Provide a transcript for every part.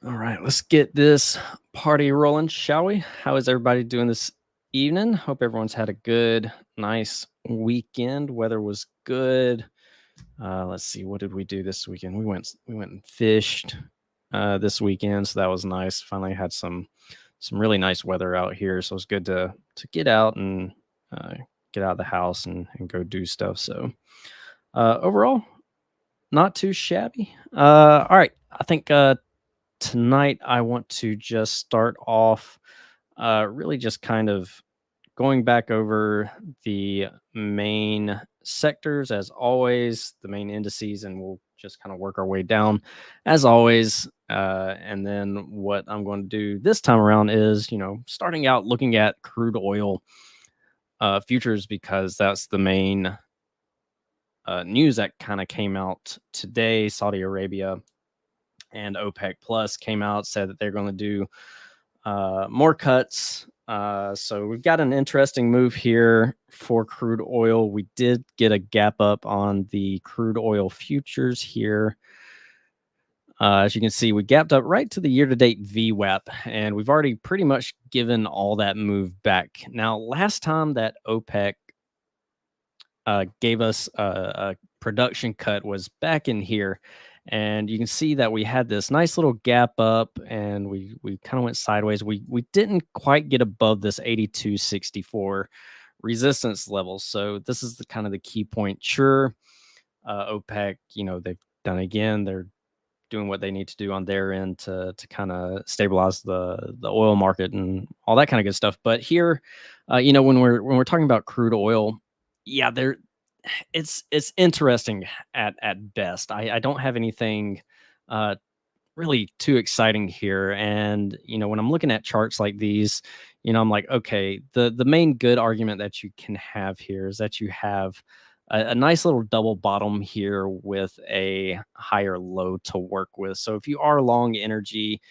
All right, let's get this party rolling, shall we? How is everybody doing this evening? Hope everyone's had a good, nice weekend. Weather was good. Let's see, what did we do this weekend? We went and fished this weekend, so that was nice. Finally had some really nice weather out here, so it's good to get out and uh, get out of the house and go do stuff. So overall, not too shabby. All right, I think tonight I want to just start off really just kind of going back over the main sectors as always, the main indices, and we'll just kind of work our way down as always. And then what I'm going to do this time around is, starting out looking at crude oil futures because that's the main news that kind of came out today. Saudi Arabia and OPEC Plus came out, said that they're going to do more cuts. So we've got an interesting move here for crude oil. We did get a gap up on the crude oil futures here. As you can see, we gapped up right to the year-to-date VWAP, and we've already pretty much given all that move back. Now, last time that OPEC gave us a production cut was back in here, and you can see that we had this nice little gap up, and we kind of went sideways. We didn't quite get above this 82.64 resistance level, so this is the kind of the key point. Sure, OPEC, they've done again. They're doing what they need to do on their end to kind of stabilize the oil market and all that kind of good stuff. But here, when we're talking about crude oil, yeah, it's interesting at best. I don't have anything uh really too exciting here. And when I'm looking at charts like these, I'm like, okay, the main good argument that you can have here is that you have a nice little double bottom here with a higher low to work with. So if you are long energy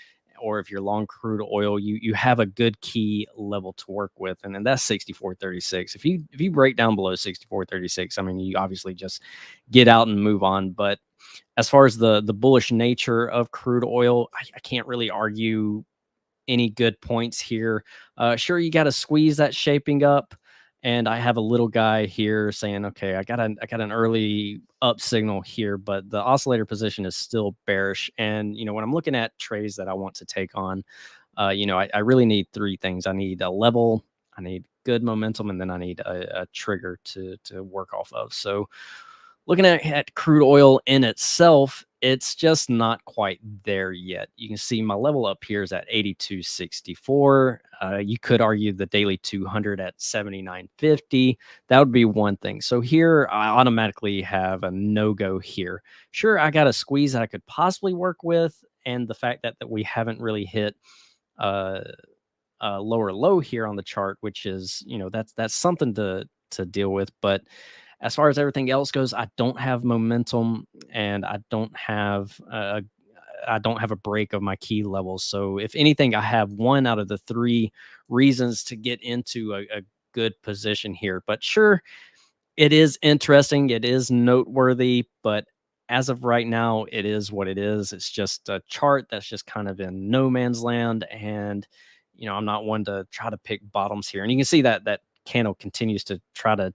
or if you're long crude oil, you have a good key level to work with, and then that's 64.36. If you break down below 64.36, I mean, you obviously just get out and move on. But as far as the bullish nature of crude oil, I can't really argue any good points here. Sure, you got to squeeze that shaping up, and I have a little guy here saying, okay, I got an early up signal here, but the oscillator position is still bearish. And when I'm looking at trades that I want to take on, I really need three things. I need a level, I need good momentum, and then I need a trigger to work off of. So looking at crude oil in itself, it's just not quite there yet. You can see my level up here is at 82.64. You could argue the daily 200 at 79.50. That would be one thing. So here I automatically have a no-go here. Sure, I got a squeeze that I could possibly work with, and the fact that we haven't really hit uh, a lower low here on the chart, which is, that's something to deal with. But as far as everything else goes, I don't have momentum, and I don't have a break of my key levels. So if anything, I have one out of the three reasons to get into a good position here. But sure, it is interesting. It is noteworthy, but as of right now, it is what it is. It's just a chart that's just kind of in no man's land. And, I'm not one to try to pick bottoms here. And you can see that candle continues to try to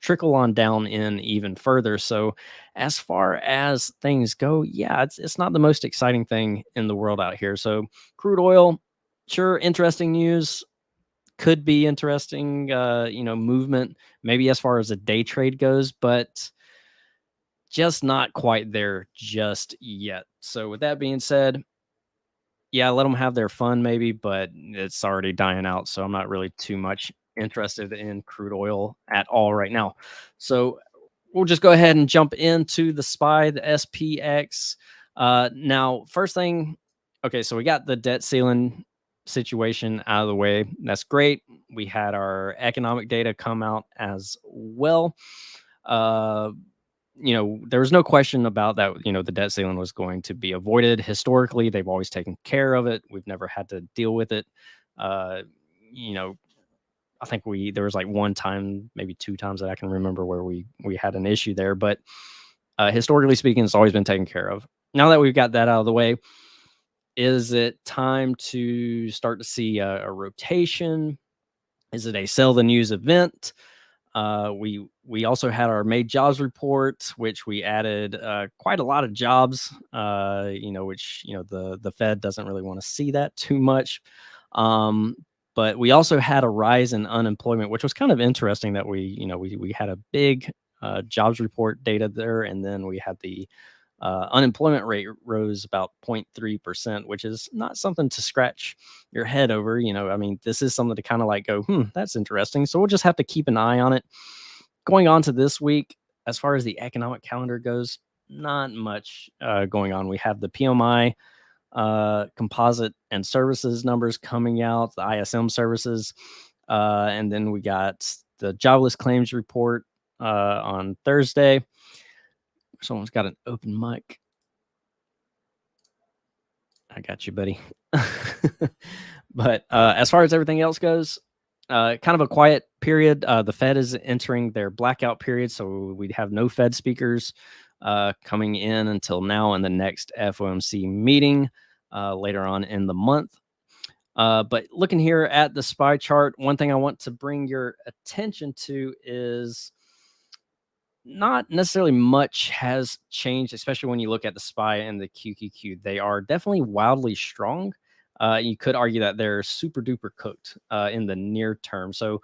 trickle on down in even further. So as far as things go, yeah, it's not the most exciting thing in the world out here. So crude oil, sure, interesting news, could be interesting, movement, maybe as far as a day trade goes, but just not quite there just yet. So with that being said, yeah, let them have their fun maybe, but it's already dying out. So I'm not really too much interested in crude oil at all right now. So we'll just go ahead and jump into the SPY, the SPX. Now, first thing, okay, so we got the debt ceiling situation out of the way. That's great. We had our economic data come out as well. Uh, there was no question about that. The debt ceiling was going to be avoided. Historically, they've always taken care of it. We've never had to deal with it. Uh, you know, I think there was like one time, maybe two times that I can remember where we had an issue there. But historically speaking, it's always been taken care of. Now that we've got that out of the way, Is it time to start to see a rotation? Is it a sell the news event? We also had our May jobs report, which we added quite a lot of jobs. Which the Fed doesn't really want to see that too much. Um, but we also had a rise in unemployment, which was kind of interesting that we had a big jobs report data there, and then we had the unemployment rate rose about 0.3%, which is not something to scratch your head over. I mean, this is something to kind of like go, that's interesting. So we'll just have to keep an eye on it. Going on to this week, as far as the economic calendar goes, not much going on. We have the PMI composite and services numbers coming out, the ISM services, and then we got the jobless claims report on Thursday. Someone's got an open mic. I got you, buddy. But as far as everything else goes, kind of a quiet period. The Fed is entering their blackout period, so we have no Fed speakers coming in until now in the next FOMC meeting later on in the month. But looking here at the SPY chart, one thing I want to bring your attention to is not necessarily much has changed, especially when you look at the SPY and the QQQ. They are definitely wildly strong. You could argue that they're super duper cooked in the near term. So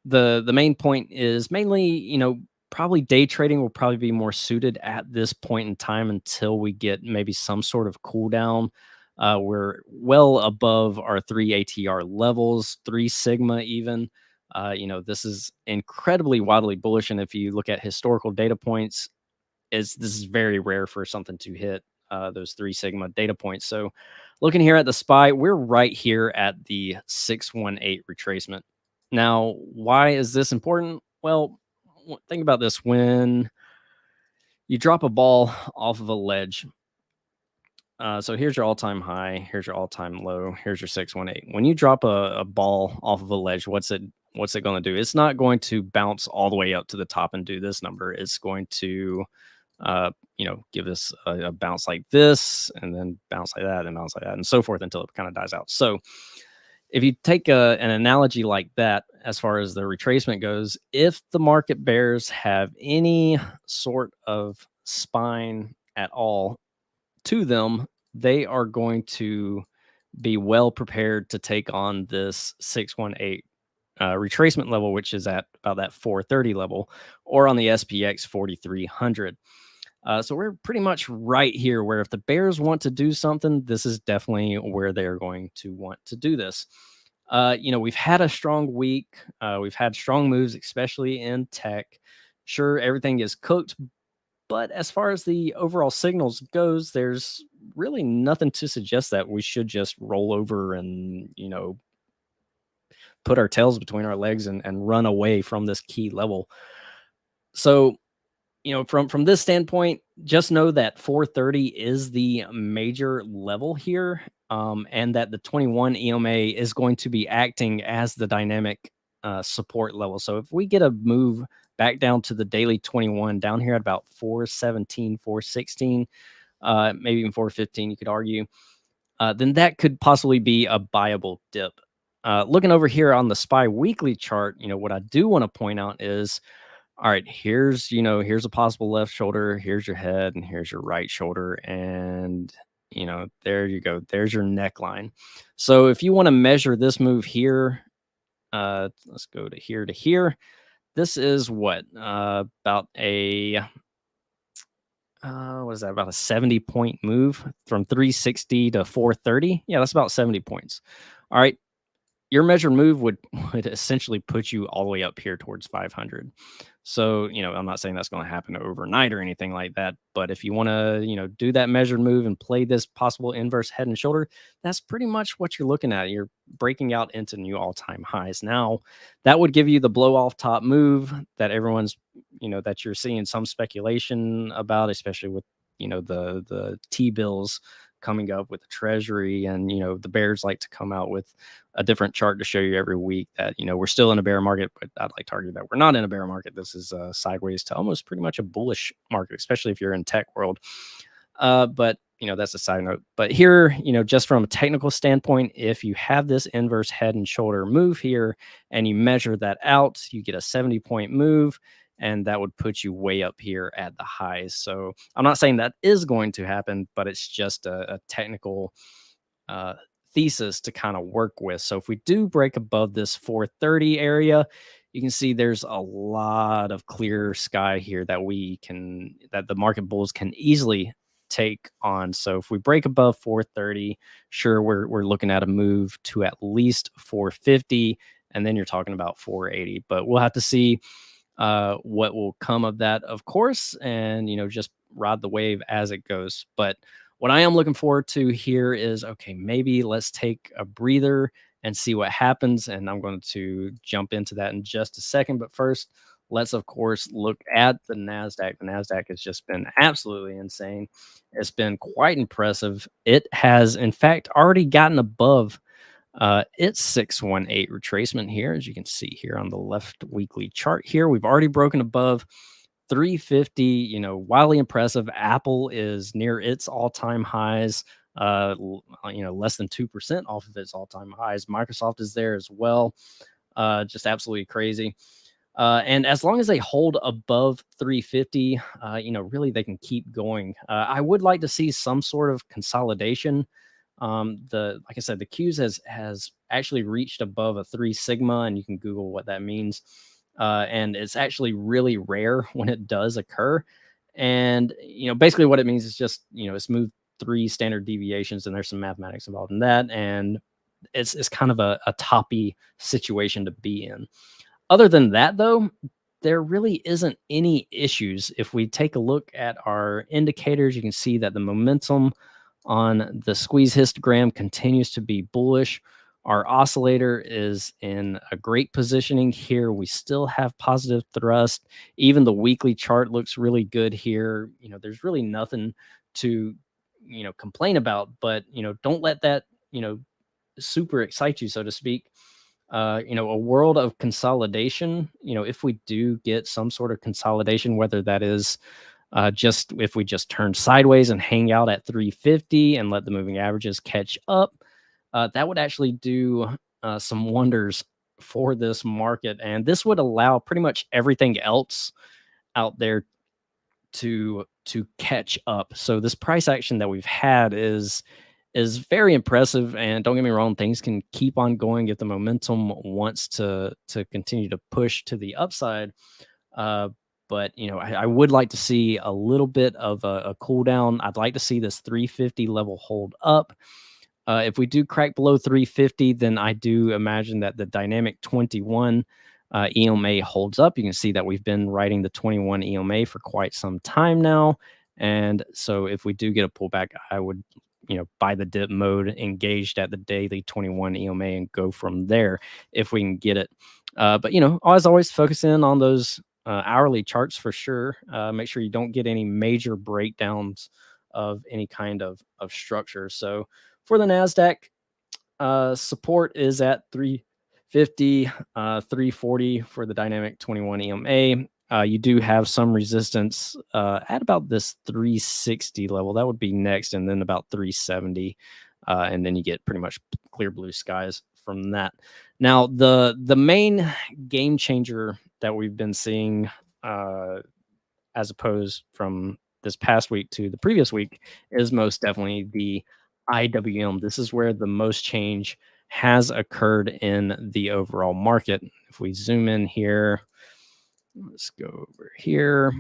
the main point is mainly, probably day trading will probably be more suited at this point in time until we get maybe some sort of cool down. We're well above our 3 ATR levels, 3 sigma even. This is incredibly wildly bullish, and if you look at historical data points, this is very rare for something to hit those 3 sigma data points. So looking here at the SPY, we're right here at the 618 retracement. Now, why is this important? Well, think about this. When you drop a ball off of a ledge, so here's your all-time high, here's your all-time low, here's your 618. When you drop a ball off of a ledge, what's it going to do? It's not going to bounce all the way up to the top and do this number. It's going to give us a bounce like this, and then bounce like that, and bounce like that, and so forth until it kind of dies out. So if you take an analogy like that, as far as the retracement goes, if the market bears have any sort of spine at all to them, they are going to be well prepared to take on this 618 retracement level, which is at about that 430 level, or on the SPX 4300. So we're pretty much right here where if the bears want to do something, this is definitely where they're going to want to do this. We've had a strong week. We've had strong moves, especially in tech. Sure, everything is cooked, but as far as the overall signals goes, there's really nothing to suggest that we should just roll over and, put our tails between our legs and run away from this key level. So, from this standpoint, just know that 430 is the major level here, and that the 21 EMA is going to be acting as the dynamic support level. So if we get a move back down to the daily 21 down here at about 417, 416, maybe even 415, you could argue, then that could possibly be a buyable dip. Looking over here on the SPY weekly chart, what I do want to point out is, all right, here's a possible left shoulder, here's your head, and here's your right shoulder, and there you go, there's your neckline. So if you want to measure this move here, let's go to here to here. This is what about a what is that, about a 70 point move from 360 to 430? Yeah, that's about 70 points. All right, your measured move would essentially put you all the way up here towards 500. So, I'm not saying that's going to happen overnight or anything like that, but if you want to, do that measured move and play this possible inverse head and shoulder, that's pretty much what you're looking at. You're breaking out into new all-time highs. Now, that would give you the blow off top move that everyone's, that you're seeing some speculation about, especially with, the T-bills coming up with the treasury, and the bears like to come out with a different chart to show you every week that we're still in a bear market, but I'd like to argue that we're not in a bear market. This is sideways to almost pretty much a bullish market, especially if you're in tech world. But that's a side note. But here, just from a technical standpoint, if you have this inverse head and shoulder move here and you measure that out, you get a 70-point move, and that would put you way up here at the highs. So I'm not saying that is going to happen, but it's just a technical uh, thesis to kind of work with. So if we do break above this 430 area, you can see there's a lot of clear sky here that the market bulls can easily take on. So if we break above 430, sure, we're looking at a move to at least 450, and then you're talking about 480. But we'll have to see what will come of that, of course, and just ride the wave as it goes. But what I am looking forward to here is, okay, maybe let's take a breather and see what happens. And I'm going to jump into that in just a second. But first, let's of course look at the Nasdaq. The Nasdaq has just been absolutely insane. It's been quite impressive. It has, in fact, already gotten above it's 618 retracement here, as you can see here on the left weekly chart here. We've already broken above 350, wildly impressive. Apple is near its all-time highs, less than 2% off of its all-time highs. Microsoft is there as well. Just absolutely crazy. And as long as they hold above 350, really they can keep going. I would like to see some sort of consolidation. Like I said, the Qs has actually reached above a 3 sigma, and you can Google what that means. And it's actually really rare when it does occur. And basically what it means is just it's moved 3 standard deviations, and there's some mathematics involved in that, and it's kind of a toppy situation to be in. Other than that, though, there really isn't any issues. If we take a look at our indicators, you can see that the momentum on the squeeze histogram continues to be bullish. Our oscillator is in a great positioning here. We still have positive thrust. Even the weekly chart looks really good here. There's really nothing to, complain about, but, don't let that, super excite you, so to speak. A world of consolidation, if we do get some sort of consolidation, whether that is just if we just turn sideways and hang out at 350 and let the moving averages catch up, that would actually do some wonders for this market. And this would allow pretty much everything else out there to catch up. So this price action that we've had is very impressive. And don't get me wrong, things can keep on going if the momentum wants to continue to push to the upside. Uh, but I would like to see a little bit of a cool down. I'd like to see this 350 level hold up. If we do crack below 350, then I do imagine that the dynamic 21 EMA holds up. You can see that we've been writing the 21 EMA for quite some time now. And so if we do get a pullback, I would, buy the dip mode engaged at the daily 21 EMA and go from there if we can get it. But, as always, focus in on those hourly charts for sure. Make sure you don't get any major breakdowns of any kind of structure. So for the NASDAQ, support is at 350, 340 for the dynamic 21 EMA. You do have some resistance at about this 360 level. That would be next, and then about 370. And then you get pretty much clear blue skies from that. Now, the main game changer that we've been seeing, as opposed from this past week to the previous week, is most definitely the IWM. This is where the most change has occurred in the overall market. If we zoom in here, let's go over here.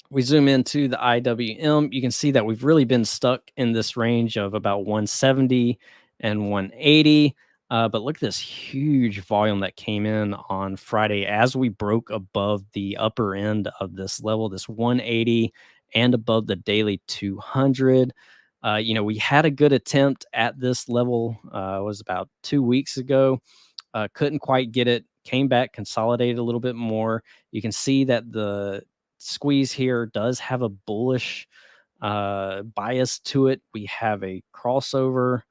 We zoom into the IWM, you can see that we've really been stuck in this range of about 170 and 180. But look at this huge volume that came in on Friday as we broke above the upper end of this level, this 180, and above the daily 200. We had a good attempt at this level, was about 2 weeks ago. Couldn't quite get it, came back, consolidated a little bit more. You can see that the squeeze here does have a bullish bias to it. We have a crossover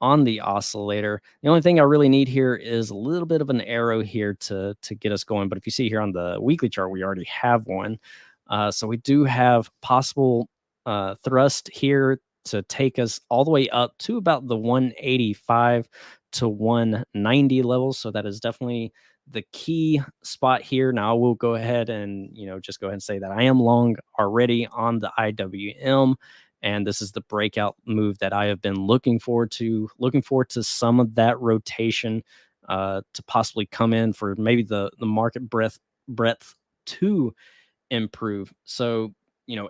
on the oscillator. The only thing I really need here is a little bit of an arrow here to get us going. But if you see here on the weekly chart, we already have one. So we do have possible thrust here to take us all the way up to about the 185 to 190 levels. So that is definitely the key spot here. Now I will go ahead and just go ahead and say that I am long already on the IWM, and this is the breakout move that I have been looking forward to some of that rotation to possibly come in for maybe the market breadth to improve. So,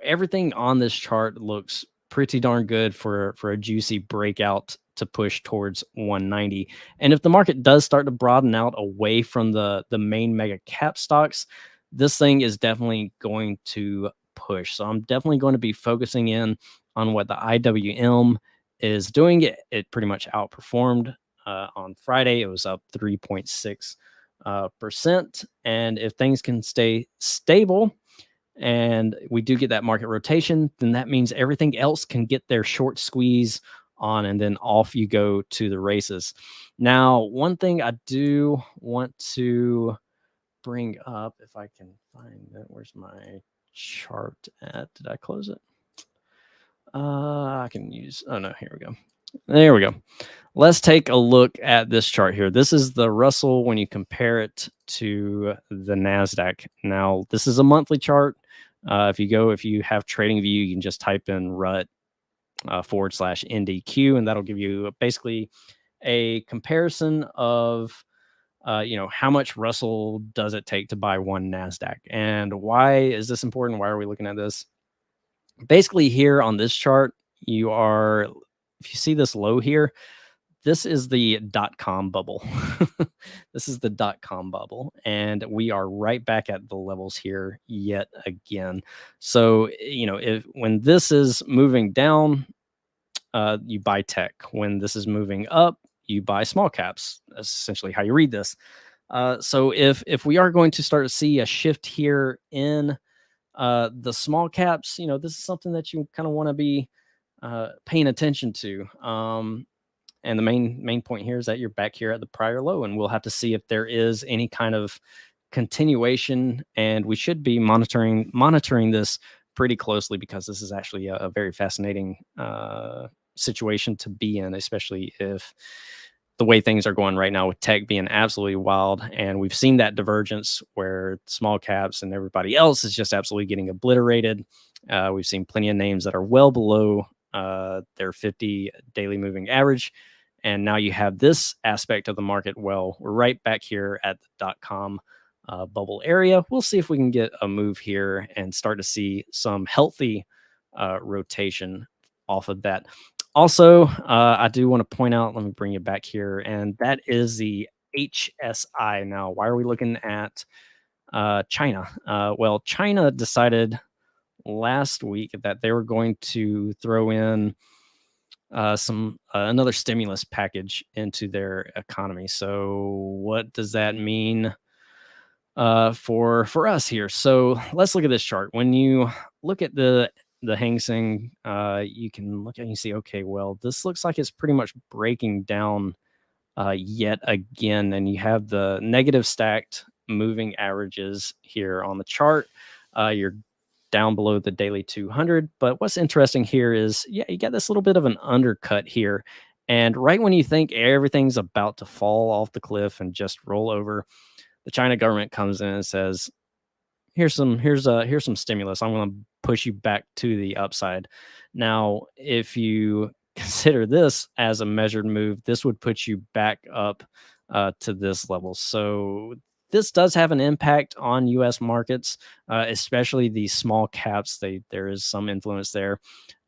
everything on this chart looks pretty darn good for a juicy breakout to push towards 190. And if the market does start to broaden out away from the main mega cap stocks, this thing is definitely going to push. So I'm definitely going to be focusing in on what the IWM is doing. It pretty much outperformed on Friday. It was up 3.6 percent. And if things can stay stable and we do get that market rotation, then that means everything else can get their short squeeze on, and then off you go to the races. Now, one thing I do want to bring up, if I can find it, where's my chart at? Did I close it? I can use, oh no, here we go. There we go. Let's take a look at this chart here. This is the Russell when you compare it to the NASDAQ. Now, this is a monthly chart. If you have TradingView, you can just type in RUT /NDQ, and that'll give you basically a comparison of how much Russell does it take to buy one NASDAQ. And why is this important? Why are we looking at this? Basically, here on this chart, if you see this low here, this is the dot-com bubble. This is the dot-com bubble, and we are right back at the levels here yet again. So, when this is moving down, you buy tech. When this is moving up, you buy small caps. That's essentially how you read this. So if we are going to start to see a shift here in the small caps, this is something that you kind of want to be paying attention to. And the main point here is that you're back here at the prior low, and we'll have to see if there is any kind of continuation. And we should be monitoring this pretty closely, because this is actually a very fascinating situation to be in, especially if the way things are going right now with tech being absolutely wild. And we've seen that divergence where small caps and everybody else is just absolutely getting obliterated. We've seen plenty of names that are well below their 50 daily moving average. And now you have this aspect of the market. Well, we're right back here at the dot-com bubble area. We'll see if we can get a move here and start to see some healthy rotation off of that. Also, I do want to point out, let me bring you back here, and that is the HSI. Now, why are we looking at China? Well, China decided last week that they were going to throw in another stimulus package into their economy. So what does that mean for us here? So let's look at this chart. When you look at the Hang Seng, you can look at it and you see, okay, well, this looks like it's pretty much breaking down yet again. And you have the negative stacked moving averages here on the chart. You're down below the daily 200. But what's interesting here is, you got this little bit of an undercut here. And right when you think everything's about to fall off the cliff and just roll over, the China government comes in and says, here's some stimulus. I'm going to push you back to the upside. Now, if you consider this as a measured move, this would put you back up to this level. So this does have an impact on U.S. markets, especially the small caps. There is some influence there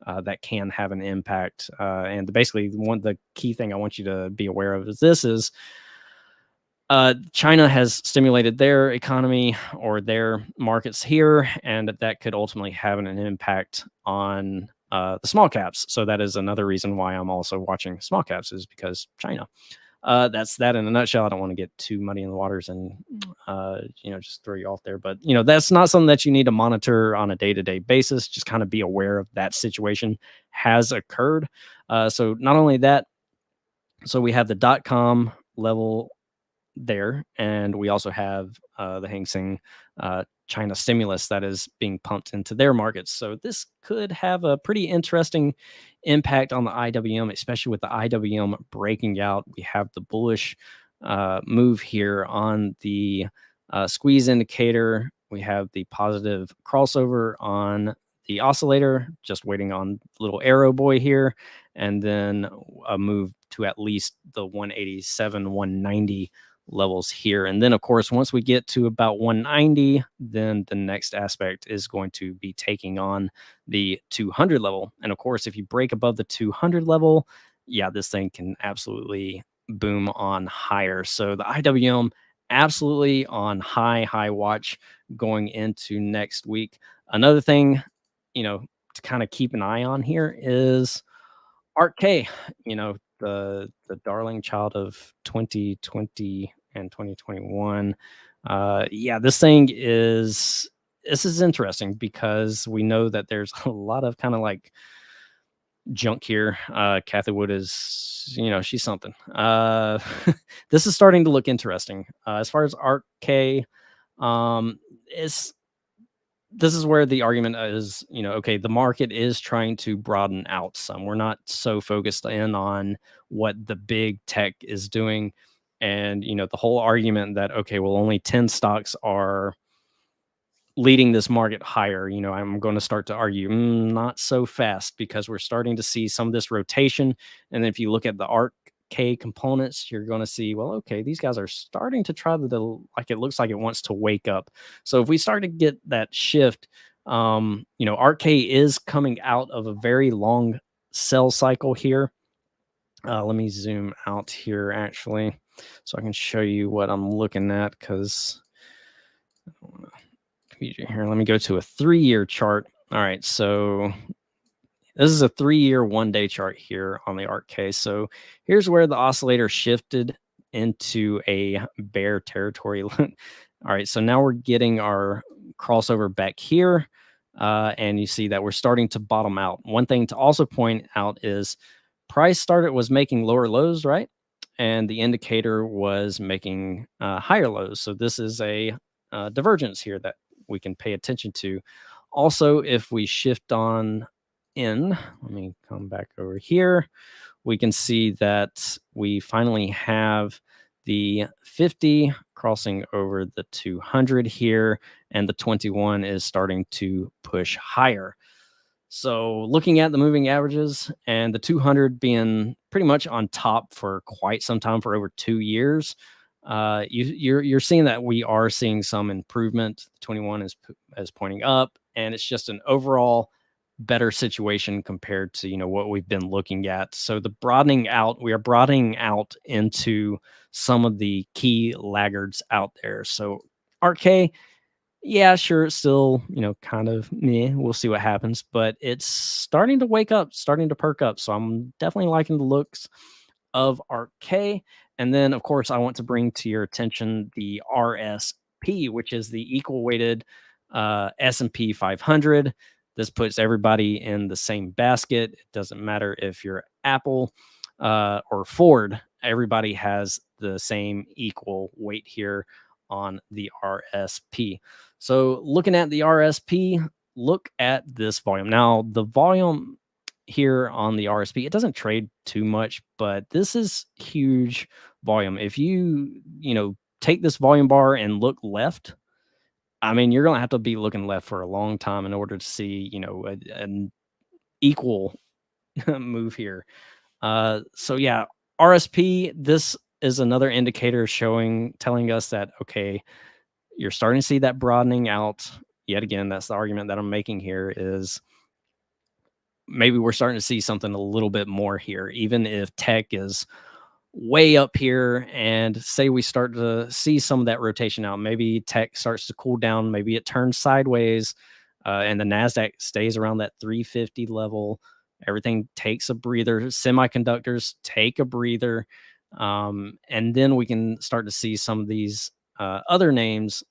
that can have an impact. And basically, the key thing I want you to be aware of is China has stimulated their economy or their markets here, and that could ultimately have an impact on the small caps. So that is another reason why I'm also watching small caps, is because China. That's that in a nutshell. I don't want to get too muddy in the waters and just throw you off there. But that's not something that you need to monitor on a day-to-day basis. Just kind of be aware of that situation has occurred. So not only that, so we have the dot-com level there, and we also have the Hang Seng China stimulus that is being pumped into their markets. So this could have a pretty interesting impact on the IWM, especially with the IWM breaking out. We have the bullish move here on the squeeze indicator. We have the positive crossover on the oscillator, just waiting on little arrow boy here, and then a move to at least the 187, 190 levels here. And then, of course, once we get to about 190, then the next aspect is going to be taking on the 200 level. And of course, if you break above the 200 level, yeah, this thing can absolutely boom on higher. So the IWM absolutely on high watch going into next week. Another thing, to kind of keep an eye on here is Art K, the darling child of 2020 and 2021. Yeah, this is interesting because we know that there's a lot of kind of like junk here. Kathy Wood is, she's something. This is starting to look interesting. As far as Art K, is this is where the argument is, okay, the market is trying to broaden out some. We're not so focused in on what the big tech is doing. And, the whole argument that, okay, well, only 10 stocks are leading this market higher, I'm going to start to argue not so fast because we're starting to see some of this rotation. And then if you look at the ARK K components, you're going to see, well, okay, these guys are starting to try like it looks like it wants to wake up. So if we start to get that shift, ARK K is coming out of a very long sell cycle here. Let me zoom out here actually so I can show you what I'm looking at because I don't want to here. Let me go to a 3-year chart. All right, so this is a 3-year 1-day chart here on the ARK K. So here's where the oscillator shifted into a bear territory. All right, so now we're getting our crossover back here, and you see that we're starting to bottom out. One thing to also point out is price was making lower lows, right? And the indicator was making higher lows. So this is a divergence here that we can pay attention to. Also, if we shift on in, let me come back over here, we can see that we finally have the 50 crossing over the 200 here, and the 21 is starting to push higher. So looking at the moving averages and the 200 being pretty much on top for quite some time, for over 2 years, you're seeing that we are seeing some improvement. 21 is pointing up, and it's just an overall better situation compared to what we've been looking at. So we are broadening out into some of the key laggards out there. So RK, yeah, sure, it's still, kind of meh. We'll see what happens, but it's starting to wake up, starting to perk up. So I'm definitely liking the looks of RK. And then, of course, I want to bring to your attention the RSP, which is the equal weighted S&P 500. This puts everybody in the same basket. It doesn't matter if you're Apple or Ford. Everybody has the same equal weight here on the RSP. So looking at the RSP, look at this volume. Now, the volume here on the RSP, it doesn't trade too much, but this is huge volume. If take this volume bar and look left, I mean, you're going to have to be looking left for a long time in order to see, an equal move here. So yeah, RSP, this is another indicator telling us that, okay, you're starting to see that broadening out. Yet again, that's the argument that I'm making here is maybe we're starting to see something a little bit more here, even if tech is way up here, and say we start to see some of that rotation out. Maybe tech starts to cool down. Maybe it turns sideways, and the NASDAQ stays around that 350 level. Everything takes a breather. Semiconductors take a breather. And then we can start to see some of these other names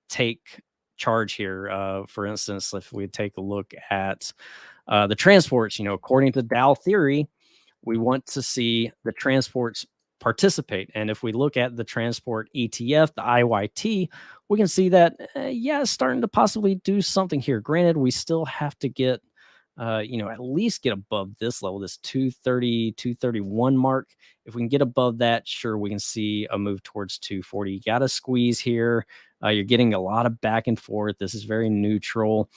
take charge here. For instance, if we take a look at the transports, according to Dow theory, we want to see the transports participate. And if we look at the transport ETF, the IYT, we can see that, it's starting to possibly do something here. Granted, we still have to get at least get above this level, this 230, 231 mark. If we can get above that, sure, we can see a move towards 240. You got to squeeze here. You're getting a lot of back and forth. This is very neutral.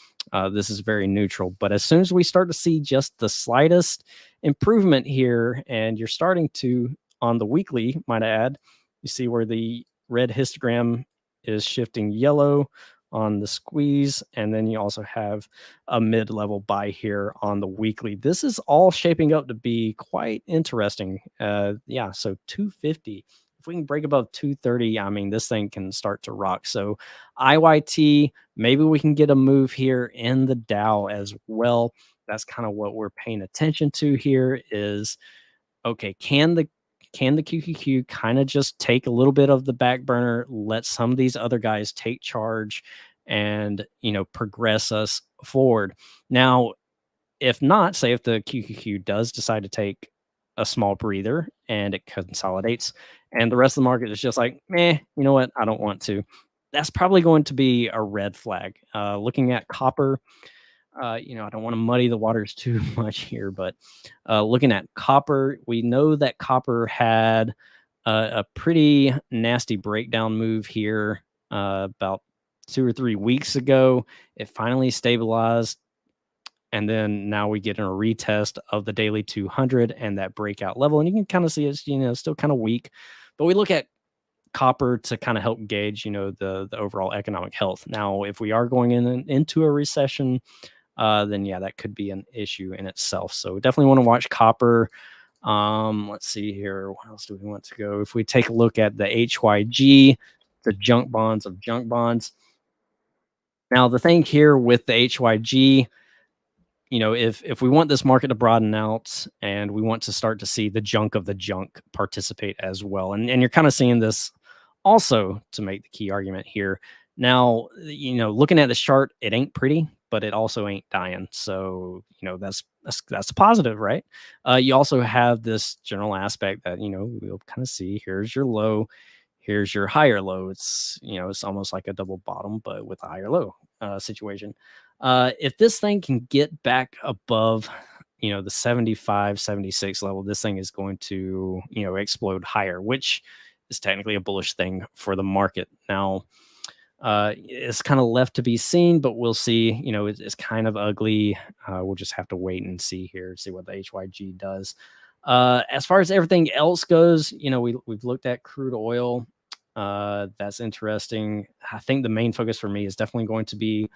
This is very neutral. But as soon as we start to see just the slightest improvement here, and you're starting to, on the weekly, might I add, you see where the red histogram is shifting yellow on the squeeze. And then you also have a mid-level buy here on the weekly. This is all shaping up to be quite interesting. Yeah, so 250. If we can break above 230, I mean, this thing can start to rock. So IYT, maybe we can get a move here in the Dow as well. That's kind of what we're paying attention to here is, okay, can the QQQ kind of just take a little bit of the back burner, let some of these other guys take charge and, progress us forward. Now, if not, say if the QQQ does decide to take a small breather and it consolidates and the rest of the market is just like, meh, you know what? I don't want to. That's probably going to be a red flag. Looking at copper, I don't want to muddy the waters too much here, but looking at copper, we know that copper had a pretty nasty breakdown move here about 2 or 3 weeks ago. It finally stabilized. And then now we get in a retest of the daily 200 and that breakout level. And you can kind of see it's, still kind of weak. But we look at copper to kind of help gauge, the overall economic health. Now, if we are going into a recession, then yeah, that could be an issue in itself. So definitely want to watch copper. Let's see here. What else do we want to go? If we take a look at the HYG, the junk bonds of junk bonds. Now, the thing here with the HYG, if we want this market to broaden out and we want to start to see the junk of the junk participate as well, and you're kind of seeing this also to make the key argument here. Now, looking at this chart, it ain't pretty, but it also ain't dying. So, that's a positive, right? You also have this general aspect that, we'll kind of see here's your low, here's your higher low. It's almost like a double bottom, but with a higher low situation. If this thing can get back above, the 75, 76 level, this thing is going to, explode higher, which is technically a bullish thing for the market. Now, it's kind of left to be seen, but we'll see. It's kind of ugly. We'll just have to wait and see here, see what the HYG does. As far as everything else goes, we've looked at crude oil. That's interesting. I think the main focus for me is definitely going to be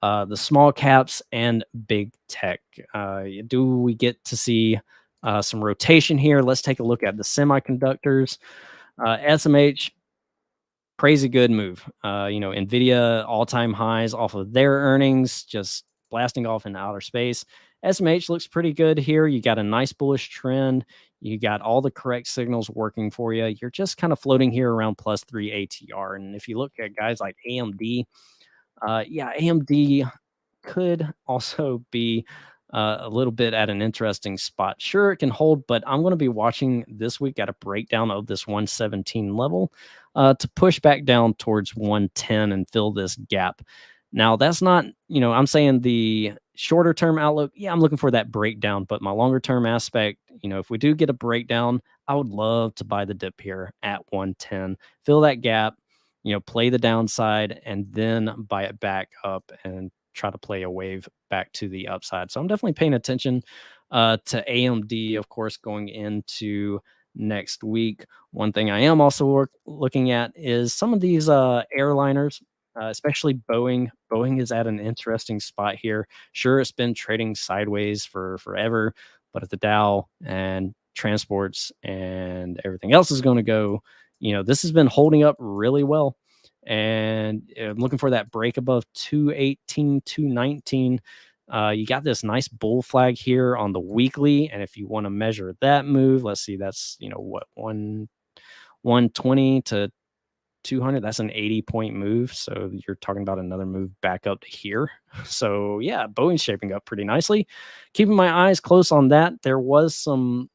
the small caps and big tech. Do we get to see some rotation here? Let's take a look at the semiconductors. SMH, crazy good move. Nvidia all-time highs off of their earnings, just blasting off in outer space. SMH looks pretty good here. You got a nice bullish trend. You got all the correct signals working for you. You're just kind of floating here around +3 ATR. And if you look at guys like AMD, AMD could also be a little bit at an interesting spot. Sure, it can hold, but I'm going to be watching this week at a breakdown of this 117 level to push back down towards 110 and fill this gap. Now, that's not, I'm saying the shorter term outlook. Yeah, I'm looking for that breakdown, but my longer term aspect, if we do get a breakdown, I would love to buy the dip here at 110, fill that gap, play the downside, and then buy it back up and try to play a wave back to the upside. So I'm definitely paying attention to AMD, of course, going into next week. One thing I am also looking at is some of these airliners, especially Boeing. Boeing is at an interesting spot here. Sure, it's been trading sideways for forever, but if the Dow and transports and everything else is going to go, this has been holding up really well. And I'm looking for that break above 218, 219. You got this nice bull flag here on the weekly. And if you want to measure that move, let's see, that's, 120 to 200. That's an 80-point move. So you're talking about another move back up to here. So yeah, Boeing's shaping up pretty nicely. Keeping my eyes close on that. There was some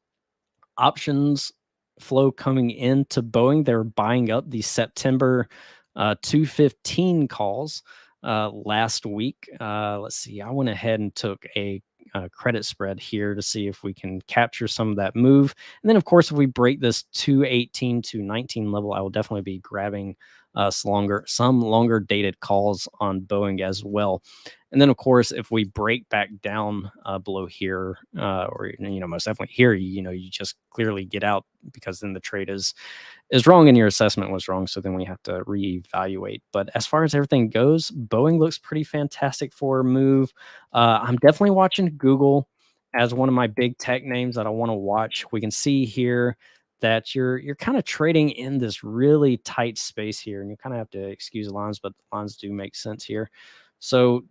options flow coming into Boeing. They're buying up the September 215 calls last week. Let's see. I went ahead and took a credit spread here to see if we can capture some of that move. And then, of course, if we break this 218 to 19 level, I will definitely be grabbing some longer dated calls on Boeing as well. And then, of course, if we break back down below here, or most definitely here, you just clearly get out, because then the trade is wrong and your assessment was wrong. So then we have to reevaluate. But as far as everything goes, Boeing looks pretty fantastic for a move. I'm definitely watching Google as one of my big tech names that I want to watch. We can see here that you're kind of trading in this really tight space here, and you kind of have to excuse the lines, but the lines do make sense here. So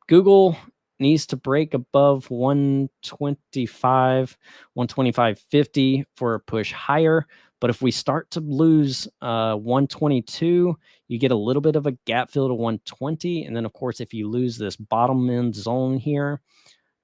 Google needs to break above 125, 125.50 for a push higher. But if we start to lose 122, you get a little bit of a gap fill to 120. And then, of course, if you lose this bottom end zone here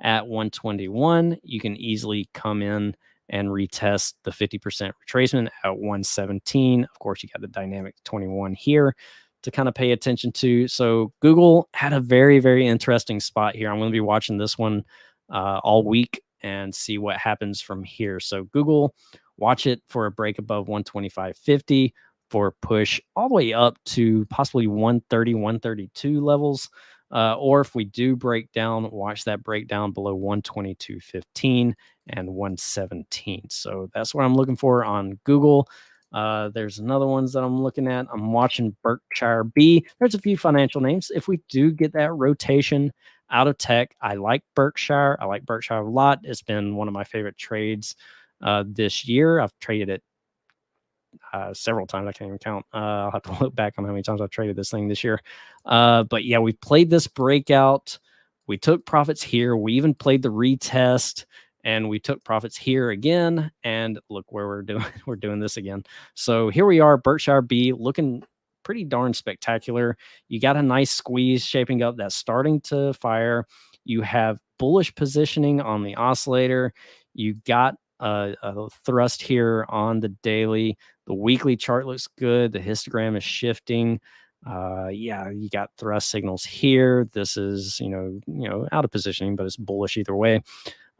at 121, you can easily come in and retest the 50% retracement at 117. Of course, you got the dynamic 21 here to kind of pay attention to. So Google had a very, very interesting spot here. I'm going to be watching this one all week and see what happens from here. So Google, watch it for a break above 125.50 for a push all the way up to possibly 130, 132 levels. Or if we do break down, watch that breakdown below 122.15 and 117. So that's what I'm looking for on Google. There's another ones that I'm looking at. I'm watching Berkshire B. There's a few financial names. If we do get that rotation out of tech, I like Berkshire. I like Berkshire a lot. It's been one of my favorite trades this year. I've traded it several times. I can't even count. I'll have to look back on how many times I've traded this thing this year. But yeah, we played this breakout. We took profits here. We even played the retest, and we took profits here again. And look where we're doing. We're doing this again. So here we are, Berkshire B, looking pretty darn spectacular. You got a nice squeeze shaping up that's starting to fire. You have bullish positioning on the oscillator. You got a thrust here on the daily. The weekly chart looks good. The histogram is shifting. Yeah, you got thrust signals here. This is, out of positioning, but it's bullish either way.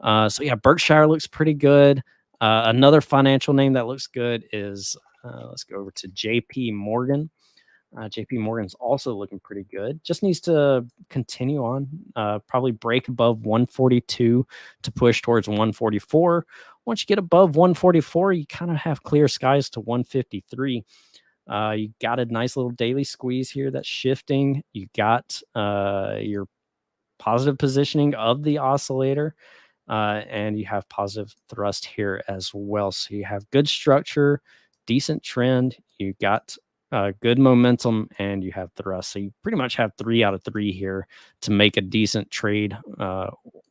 So yeah, Berkshire looks pretty good. Another financial name that looks good is, let's go over to JP Morgan. JP Morgan's also looking pretty good. Just needs to continue on, probably break above 142 to push towards 144. Once you get above 144, you kind of have clear skies to 153. You got a nice little daily squeeze here that's shifting. You got your positive positioning of the oscillator, and you have positive thrust here as well. So you have good structure, decent trend. You got good momentum, and you have thrust. So you pretty much have 3 out of 3 here to make a decent trade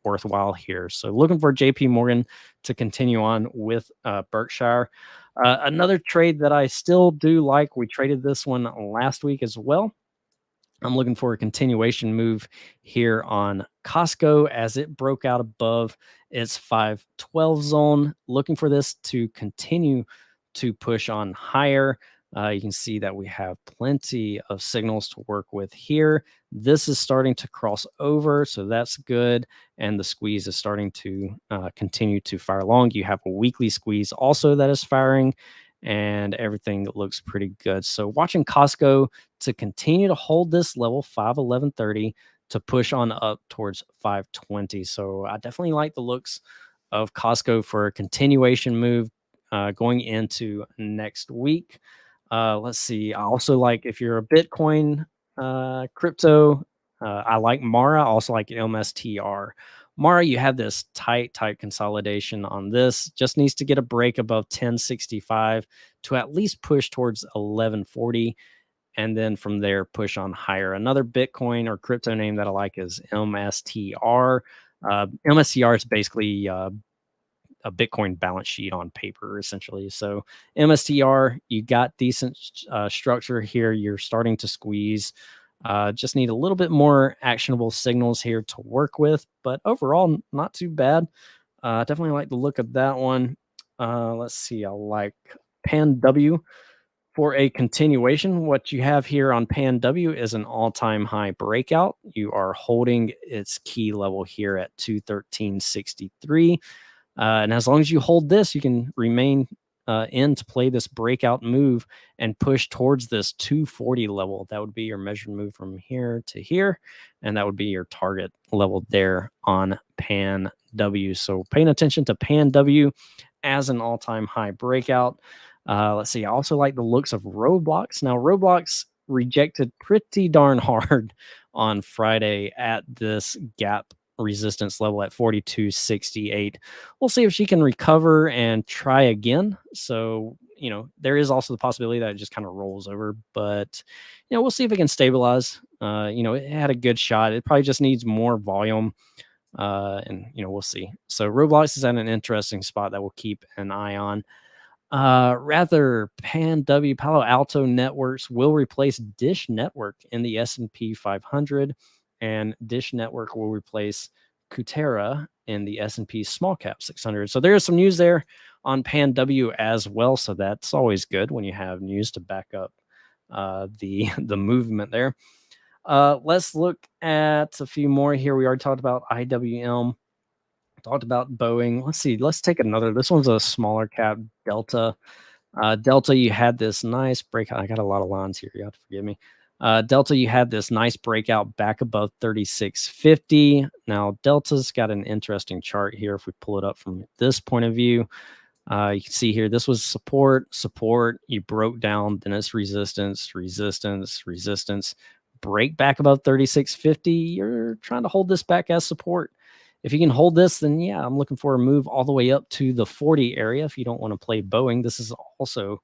worthwhile here. So looking for JP Morgan to continue on with Berkshire. Another trade that I still do like, we traded this one last week as well. I'm looking for a continuation move here on Costco as it broke out above its 512 zone. Looking for this to continue to push on higher. You can see that we have plenty of signals to work with here. This is starting to cross over, so that's good. And the squeeze is starting to continue to fire along. You have a weekly squeeze also that is firing, and everything looks pretty good. So watching Costco to continue to hold this level, 511.30, to push on up towards 520. So I definitely like the looks of Costco for a continuation move going into next week. Let's see. I also like, if you're a Bitcoin crypto, I like Mara. I also like MSTR. Mara, you have this tight consolidation on this. Just needs to get a break above 1065 to at least push towards 1140. And then from there, push on higher. Another Bitcoin or crypto name that I like is MSTR. MSTR is basically a Bitcoin balance sheet on paper, essentially. So MSTR, you got decent structure here. You're starting to squeeze. Just need a little bit more actionable signals here to work with, but overall, not too bad. Definitely like the look of that one. Let's see. I like PANW. For a continuation, what you have here on PANW is an all-time high breakout. You are holding its key level here at 213.63. And as long as you hold this, you can remain in to play this breakout move and push towards this 240 level. That would be your measured move from here to here. And that would be your target level there on PANW. So paying attention to PANW as an all-time high breakout. Let's see. I also like the looks of Roblox. Now, Roblox rejected pretty darn hard on Friday at this gap resistance level at 42.68. We'll see if she can recover and try again. So, there is also the possibility that it just kind of rolls over, but, we'll see if it can stabilize. It had a good shot. It probably just needs more volume. And, we'll see. So, Roblox is at an interesting spot that we'll keep an eye on. Rather, PANW Palo Alto Networks will replace Dish Network in the S&P 500, and Dish Network will replace Kutera in the S&P Small Cap 600. So there is some news there on PANW as well. So that's always good when you have news to back up the movement there. Let's look at a few more here. We already talked about IWM. Talked about Boeing. Let's see. Let's take another. This one's a smaller cap, Delta. Delta, you had this nice breakout. I got a lot of lines here. You have to forgive me. Delta, you had this nice breakout back above 36.50. Now, Delta's got an interesting chart here. If we pull it up from this point of view, you can see here, this was support. You broke down, then it's resistance, break back above 36.50. You're trying to hold this back as support. If you can hold this, then yeah, I'm looking for a move all the way up to the 40 area. If you don't want to play Boeing, this is also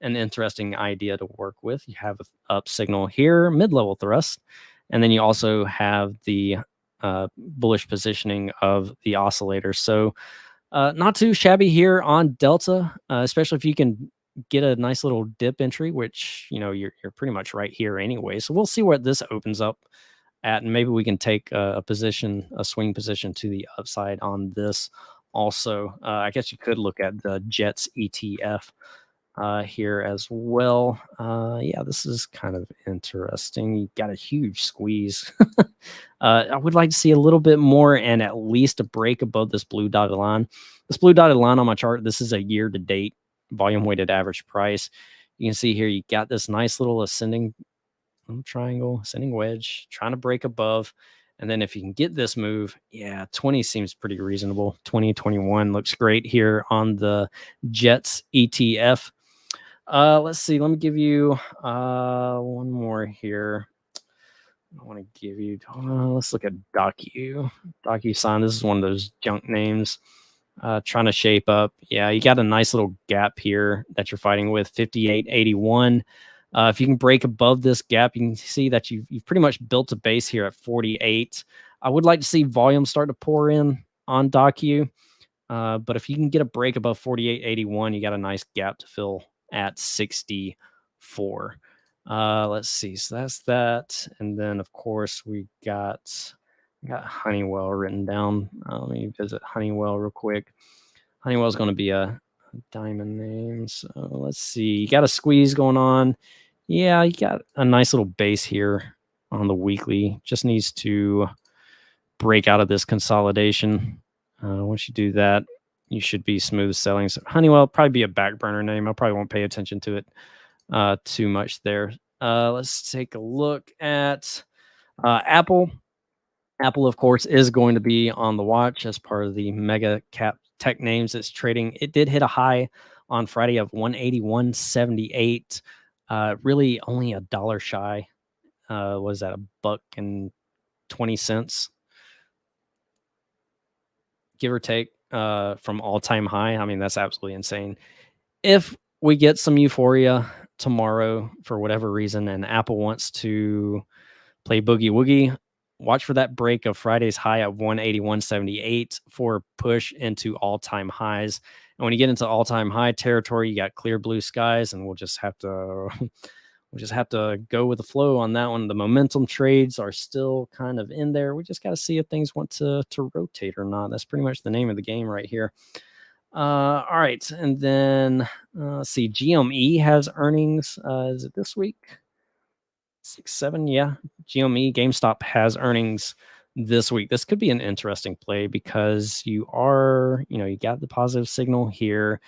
an interesting idea to work with. You have an up signal here, mid-level thrust, and then you also have the bullish positioning of the oscillator. So not too shabby here on Delta, especially if you can get a nice little dip entry, which, you're pretty much right here anyway. So we'll see what this opens up at, and maybe we can take a swing position to the upside on this also. I guess you could look at the Jets ETF here as well. Yeah, this is kind of interesting. You got a huge squeeze. I would like to see a little bit more and at least a break above this blue dotted line. This blue dotted line on my chart, this is a year-to-date volume weighted average price. You can see here you got this nice little ascending triangle, ascending wedge, trying to break above. And then if you can get this move, yeah, 20 seems pretty reasonable. 2021 looks great here on the Jets ETF. Let's see. Let me give you one more here. I want to give you, let's look at DocuSign. This is one of those junk names. Trying to shape up. Yeah, you got a nice little gap here that you're fighting with, 58.81. If you can break above this gap, you can see that you've pretty much built a base here at 48. I would like to see volume start to pour in on Docu. But if you can get a break above 48.81, you got a nice gap to fill at 64. Let's see. So that's that. And then, of course, we got Honeywell written down. Let me visit Honeywell real quick. Honeywell is going to be a diamond name. So let's see. You got a squeeze going on. Yeah, you got a nice little base here on the weekly. Just needs to break out of this consolidation. Once you do that, you should be smooth selling. So Honeywell probably be a back burner name. I probably won't pay attention to it too much there. Let's take a look at Apple. Apple, of course, is going to be on the watch as part of the mega cap tech names it's trading. It did hit a high on Friday of 181.78. Really only $1 shy. Was that $1.20, give or take, from all-time high? I mean, that's absolutely insane. If we get some euphoria tomorrow for whatever reason, and Apple wants to play boogie woogie, watch for that break of Friday's high at 181.78 for a push into all-time highs. And when you get into all-time high territory, you got clear blue skies, and we'll just have to go with the flow on that one. The momentum trades are still kind of in there. We just got to see if things want to rotate or not. That's pretty much the name of the game right here. All right, and then let's see. GME has earnings. Is it this week? 6, 7, yeah. GME, GameStop has earnings this week. This could be an interesting play because you got the positive signal here.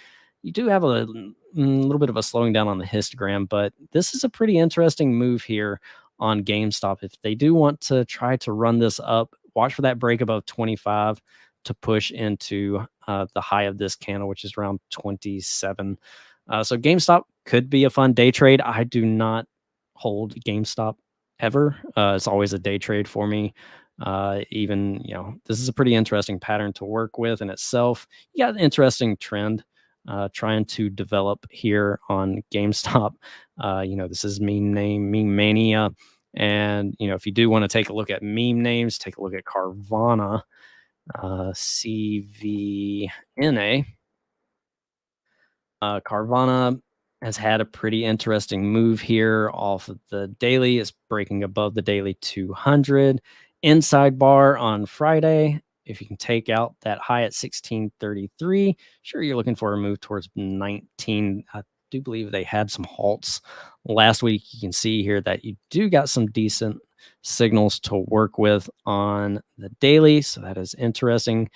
You do have a little bit of a slowing down on the histogram, but this is a pretty interesting move here on GameStop. If they do want to try to run this up, watch for that break above 25 to push into the high of this candle, which is around 27. So GameStop could be a fun day trade. I do not hold GameStop ever. It's always a day trade for me. Even, this is a pretty interesting pattern to work with in itself. You got an interesting trend trying to develop here on GameStop. This is meme mania. And, if you do want to take a look at meme names, take a look at Carvana, CVNA. Carvana has had a pretty interesting move here off of the daily. It's breaking above the daily 200 inside bar on Friday. If you can take out that high at 1633, sure, you're looking for a move towards 19. I do believe they had some halts last week. You can see here that you do got some decent signals to work with on the daily. So that is interesting.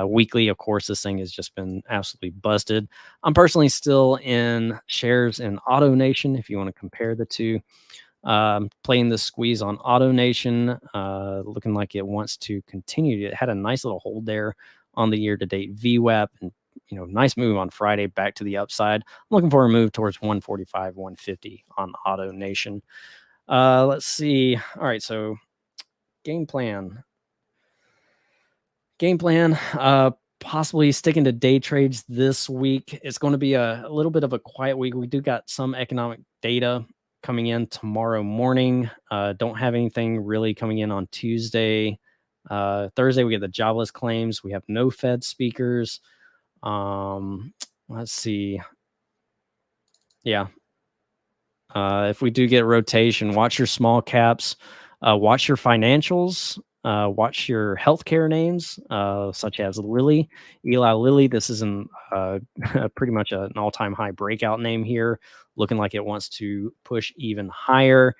Weekly, of course, this thing has just been absolutely busted. I'm personally still in shares in AutoNation. If you want to compare the two, playing the squeeze on AutoNation, looking like it wants to continue. It had a nice little hold there on the year-to-date VWAP, and nice move on Friday back to the upside. I'm looking for a move towards 145, 150 on AutoNation. Let's see. All right, so game plan. Possibly sticking to day trades this week. It's going to be a little bit of a quiet week. We do got some economic data coming in tomorrow morning. Don't have anything really coming in on Tuesday. Thursday, we get the jobless claims. We have no Fed speakers. Let's see. Yeah. If we do get rotation, watch your small caps, watch your financials, watch your healthcare names, such as Eli Lilly. This is pretty much an all-time high breakout name here, looking like it wants to push even higher.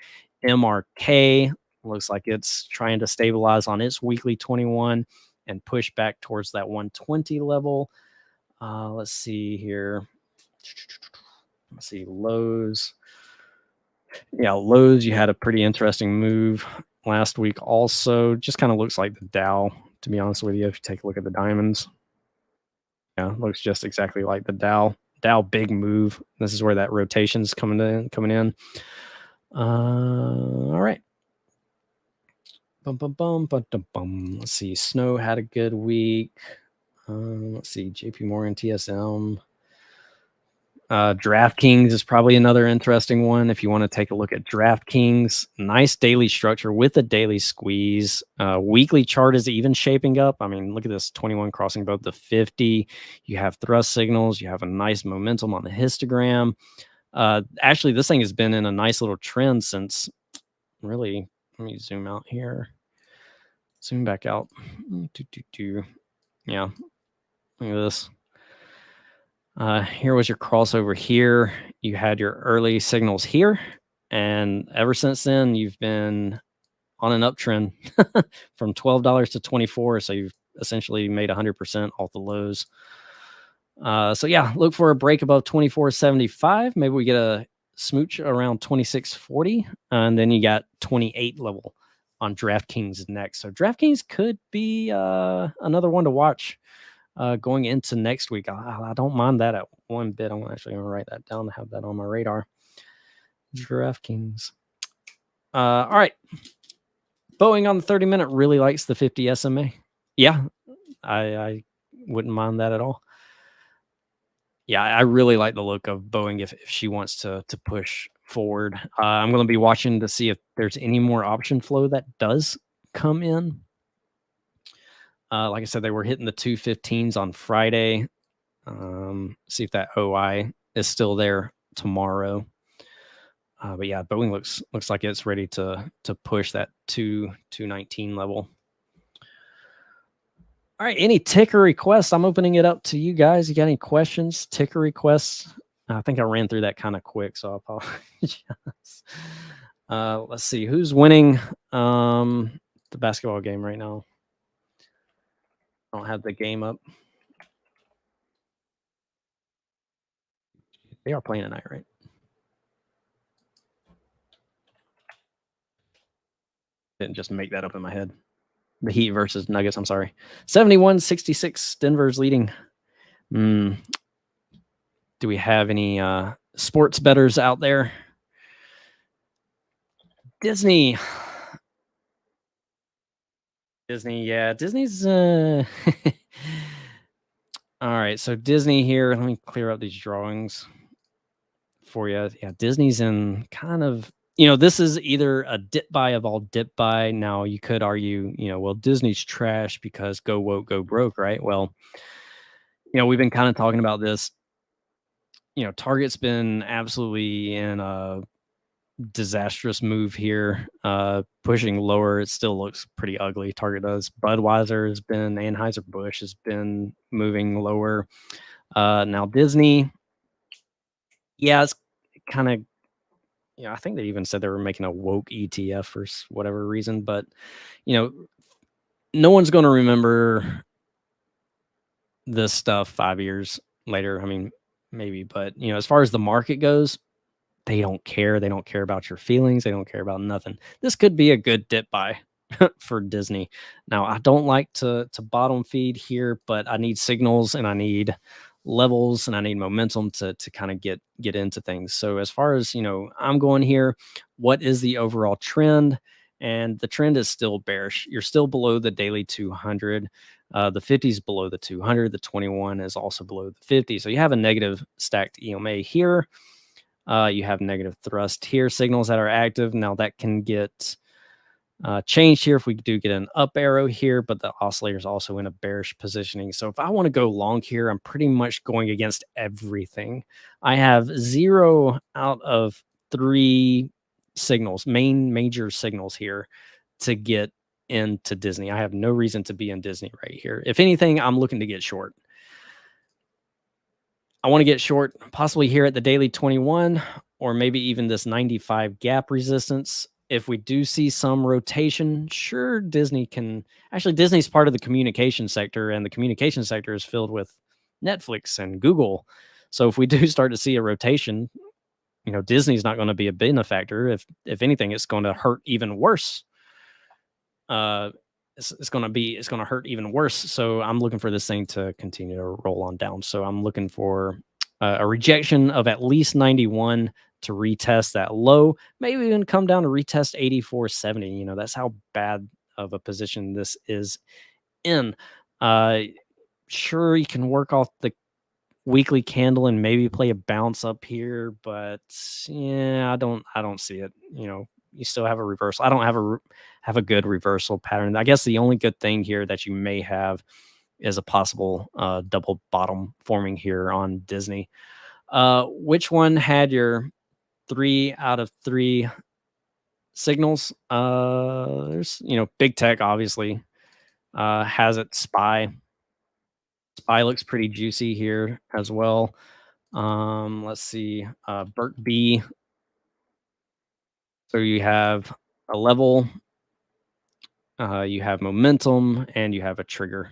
MRK looks like it's trying to stabilize on its weekly 21 and push back towards that 120 level. Let's see here. Let's see, Lowe's. Yeah, Lowe's, you had a pretty interesting move last week also. Just kind of looks like the Dow, to be honest with you, if you take a look at the diamonds. Yeah, looks just exactly like the Dow. Dow big move. This is where that rotation's coming in. All right. Let's see. Snow had a good week. Let's see. JP Morgan, TSM. DraftKings is probably another interesting one. If you want to take a look at DraftKings, nice daily structure with a daily squeeze. Weekly chart is even shaping up. I mean, look at this 21 crossing above the 50. You have thrust signals. You have a nice momentum on the histogram. Actually, this thing has been in a nice little trend since really. Let me zoom out here. Zoom back out. Yeah, look at this. Here was your crossover here. You had your early signals here. And ever since then, you've been on an uptrend from $12 to 24. So you've essentially made 100% off the lows. So yeah, look for a break above 24.75. Maybe we get a smooch around 26.40. And then you got 28 level on DraftKings next. So DraftKings could be another one to watch going into next week. I don't mind that at one bit. I'm actually going to write that down to have that on my radar. DraftKings. All right. Boeing on the 30-minute really likes the 50 SMA. Yeah, I wouldn't mind that at all. Yeah, I really like the look of Boeing if she wants to push forward. I'm going to be watching to see if there's any more option flow that does come in. Like I said, they were hitting the 215s on Friday. See if that OI is still there tomorrow. But yeah, Boeing looks like it's ready to push that 219 level. All All right, any ticker requests? I'm opening it up to you guys. You got any questions? Ticker requests? I think I ran through that kind of quick, so I apologize. Let's see who's winning the basketball game right now. I don't have the game up. They are playing tonight, right? Didn't just make that up in my head. The Heat versus Nuggets. I'm sorry. 71-66. Denver's leading. Do we have any sports bettors out there? Disney. Disney, yeah. Disney's all right. So Disney here. Let me clear up these drawings for you. Yeah, Disney's in kind of, this is either a dip buy of all dip buy. Now you could argue, well, Disney's trash because go woke, go broke, right? Well, we've been kind of talking about this. Target's been absolutely in a disastrous move here, pushing lower. It still looks pretty ugly. Target does. Budweiser has been, Anheuser-Busch has been moving lower. Now Disney, yeah, it's kind of, I think they even said they were making a woke ETF for whatever reason, but no one's going to remember this stuff 5 years later. I mean, maybe, but as far as the market goes, they don't care. They don't care about your feelings. They don't care about nothing. This could be a good dip buy for Disney. Now, I don't like to bottom feed here, but I need signals and I need levels and I need momentum to kind of get into things. So as far as, I'm going here, what is the overall trend? And the trend is still bearish. You're still below the daily 200. The 50 is below the 200. The 21 is also below the 50. So you have a negative stacked EMA here. You have negative thrust here, signals that are active. Now that can get changed here if we do get an up arrow here, but the oscillator is also in a bearish positioning. So if I want to go long here, I'm pretty much going against everything. I have 0 out of 3 signals, major signals here to get into Disney. I have no reason to be in Disney right here. If anything, I'm looking to get short. I want to get short possibly here at the daily 21 or maybe even this 95 gap resistance. If we do see some rotation, sure, Disney's part of the communication sector, and the communication sector is filled with Netflix and Google. So if we do start to see a rotation, Disney's not going to be a benefactor. If anything, it's going to hurt even worse. It's going to hurt even worse. So I'm looking for this thing to continue to roll on down. So I'm looking for a rejection of at least 91 to retest that low, maybe even come down to retest 84.70. That's how bad of a position this is in. Sure, you can work off the weekly candle and maybe play a bounce up here, but yeah, I don't see it. You still have a reversal. I don't have a good reversal pattern. I guess the only good thing here that you may have is a possible double bottom forming here on Disney. Which one had your 3 out of 3 signals? There's big tech obviously has it. Spy looks pretty juicy here as well. Let's see. Bert B. So you have a level, you have momentum, and you have a trigger.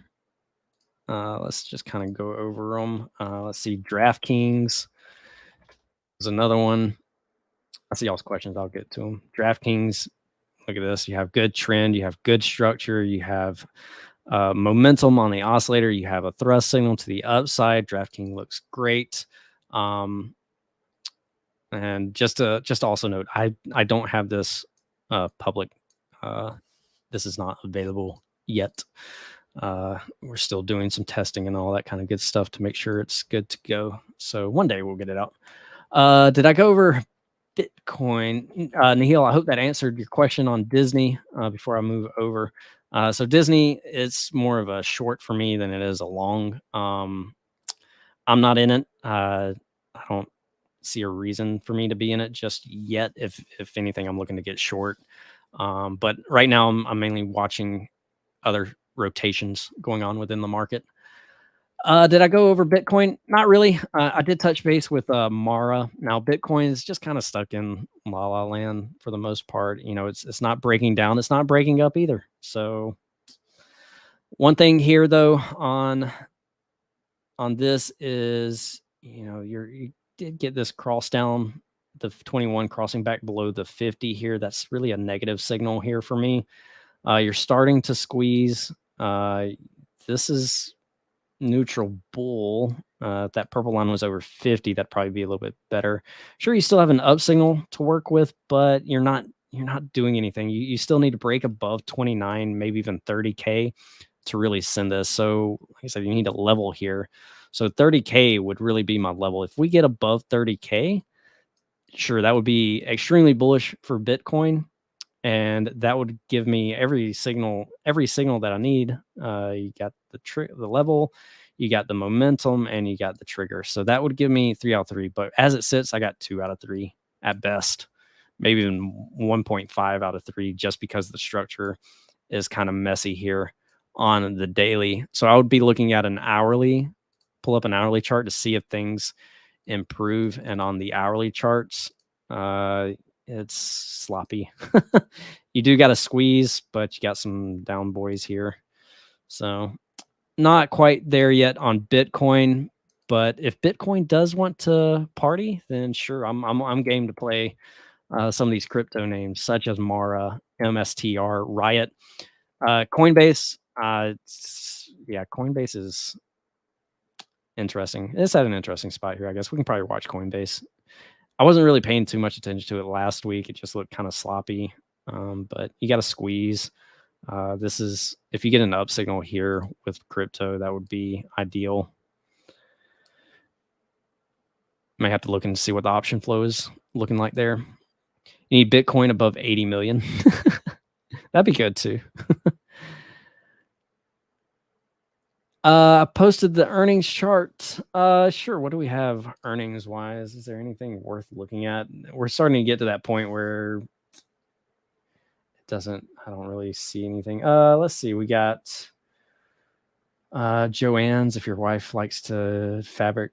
Let's just kind of go over them. Let's see. DraftKings is another one. I see y'all's questions. I'll get to them. DraftKings, look at this. You have good trend. You have good structure. You have momentum on the oscillator. You have a thrust signal to the upside. DraftKings looks great. And just to also note, I don't have this public. This is not available yet. We're still doing some testing and all that kind of good stuff to make sure it's good to go. So one day we'll get it out. Did I go over Bitcoin? Nihil, I hope that answered your question on Disney before I move over. So Disney, it's more of a short for me than it is a long. I'm not in it. I don't see a reason for me to be in it just yet. If anything, I'm looking to get short. But right now I'm mainly watching other rotations going on within the market. Did I go over Bitcoin? Not really. I did touch base with Mara. Now Bitcoin is just kind of stuck in la la land for the most part. It's not breaking down. It's not breaking up either. So one thing here though on this is you did get this cross down the 21 crossing back below the 50 here. That's really a negative signal here for me. You're starting to squeeze. This is neutral bull. If that purple line was over 50, that'd probably be a little bit better. Sure, you still have an up signal to work with, but you're not doing anything. You still need to break above 29, maybe even 30K to really send this. So like I said, you need a level here. So 30K would really be my level. If we get above 30K, sure, that would be extremely bullish for Bitcoin. And that would give me every signal that I need. You got the level, you got the momentum, and you got the trigger. So that would give me 3 out of 3. But as it sits, I got 2 out of 3 at best, maybe even 1.5 out of 3, just because the structure is kind of messy here on the daily. So I would be looking at pull up an hourly chart to see if things improve. And on the hourly charts, it's sloppy. You do got to squeeze, but you got some down boys here. So not quite there yet on Bitcoin. But if Bitcoin does want to party, then sure, I'm game to play some of these crypto names such as Mara, MSTR, Riot, Coinbase. Coinbase is interesting. It's at an interesting spot here. I guess we can probably watch Coinbase. I wasn't really paying too much attention to it last week. It just looked kind of sloppy. But you got to squeeze. This is, if you get an up signal here with crypto, that would be ideal. Might have to look and see what the option flow is looking like there. You need Bitcoin above 80 million. That'd be good too. I posted the earnings chart. Sure. What do we have earnings wise? Is there anything worth looking at? We're starting to get to that point where I don't really see anything. Let's see. We got Joanne's, if your wife likes to fabric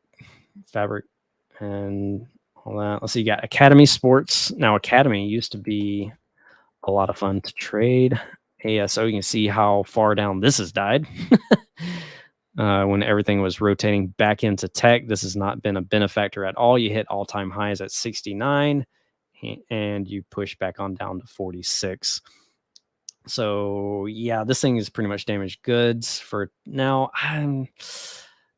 and all that. Let's see. You got Academy Sports. Now Academy used to be a lot of fun to trade. ASO, you can see how far down this has died. When everything was rotating back into tech, this has not been a benefactor at all. You hit all-time highs at 69 and you push back on down to 46. So yeah, this thing is pretty much damaged goods for now.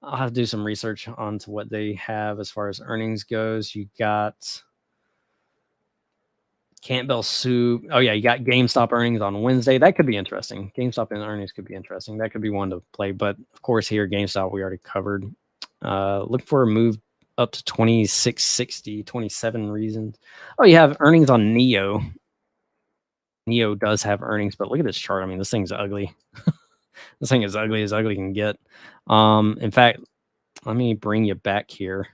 I'll have to do some research onto what they have as far as earnings goes. You got Campbell Soup. Oh yeah, you got GameStop earnings on Wednesday. That could be interesting. GameStop and earnings could be interesting. That could be one to play. But of course, here GameStop we already covered. Look for a move up to 2660, 27 reasons. Oh, you have earnings on Neo. Neo does have earnings, but look at this chart. I mean, this thing's ugly. This thing is ugly as ugly can get. In fact, let me bring you back here.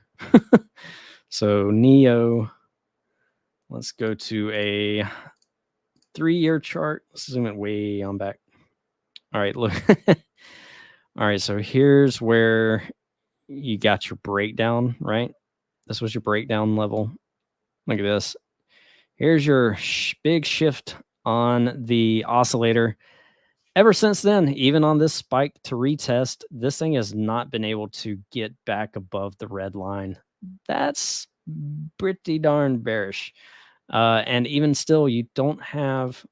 So Neo, let's go to a 3-year chart. Let's zoom it way on back. All right, look. All right, so here's where you got your breakdown, right? This was your breakdown level. Look at this. Here's your big shift on the oscillator. Ever since then, even on this spike to retest, this thing has not been able to get back above the red line. That's pretty darn bearish. And even still, you don't have,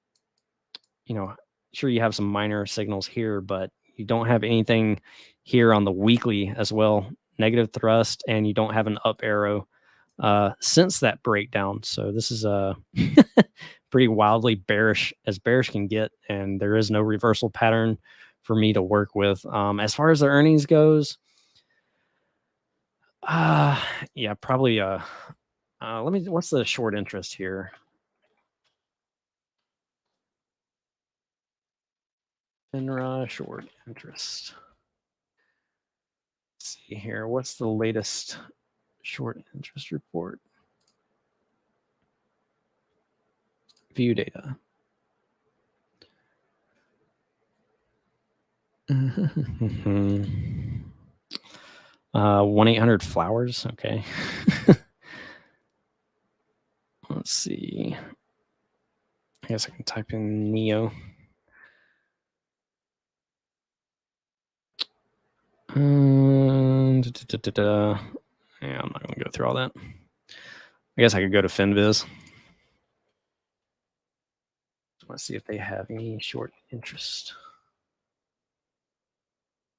sure you have some minor signals here, but you don't have anything here on the weekly as well. Negative thrust, and you don't have an up arrow since that breakdown. So this is a pretty wildly bearish as bearish can get, and there is no reversal pattern for me to work with. As far as the earnings goes, yeah, probably what's the short interest here? FINRA short interest. Let's see here. What's the latest short interest report? View data. 1-800-Flowers. Okay. Let's see. I guess I can type in Neo. Yeah, I'm not going to go through all that. I guess I could go to FinViz. Just want to see if they have any short interest.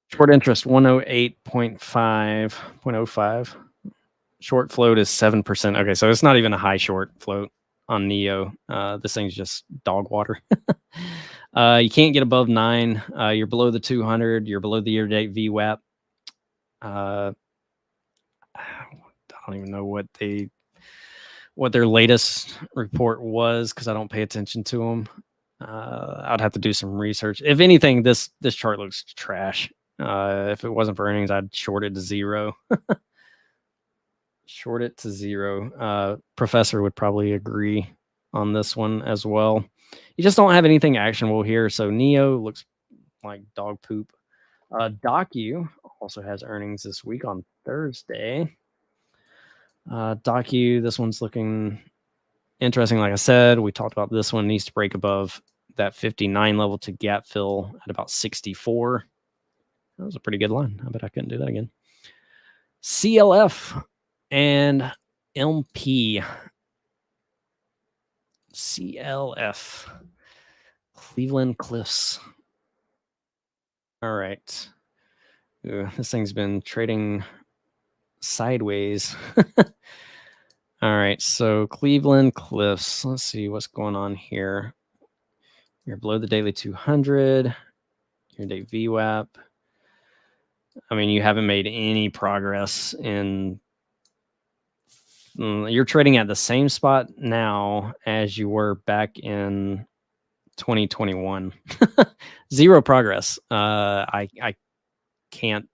Short interest 108.5.05. Short float is 7%. Okay, so it's not even a high short float on Neo. This thing's just dog water. You can't get above 9. You're below the 200. You're below the year-to-date VWAP. I don't even know what their latest report was because I don't pay attention to them. I'd have to do some research. If anything, this chart looks trash. If it wasn't for earnings, I'd short it to 0. Short it to 0. Professor would probably agree on this one as well. You just don't have anything actionable here. So Neo looks like dog poop. Docu also has earnings this week on Thursday. Docu, this one's looking interesting. Like I said, we talked about this one needs to break above that 59 level to gap fill at about 64. That was a pretty good line. I bet I couldn't do that again. CLF and LP. CLF. Cleveland Cliffs. All right. Ooh, this thing's been trading sideways. All right, so Cleveland Cliffs. Let's see what's going on here. You're below the daily 200. Your day VWAP. I mean, you haven't made any progress in. You're trading at the same spot now as you were back in 2021. Zero progress. I can't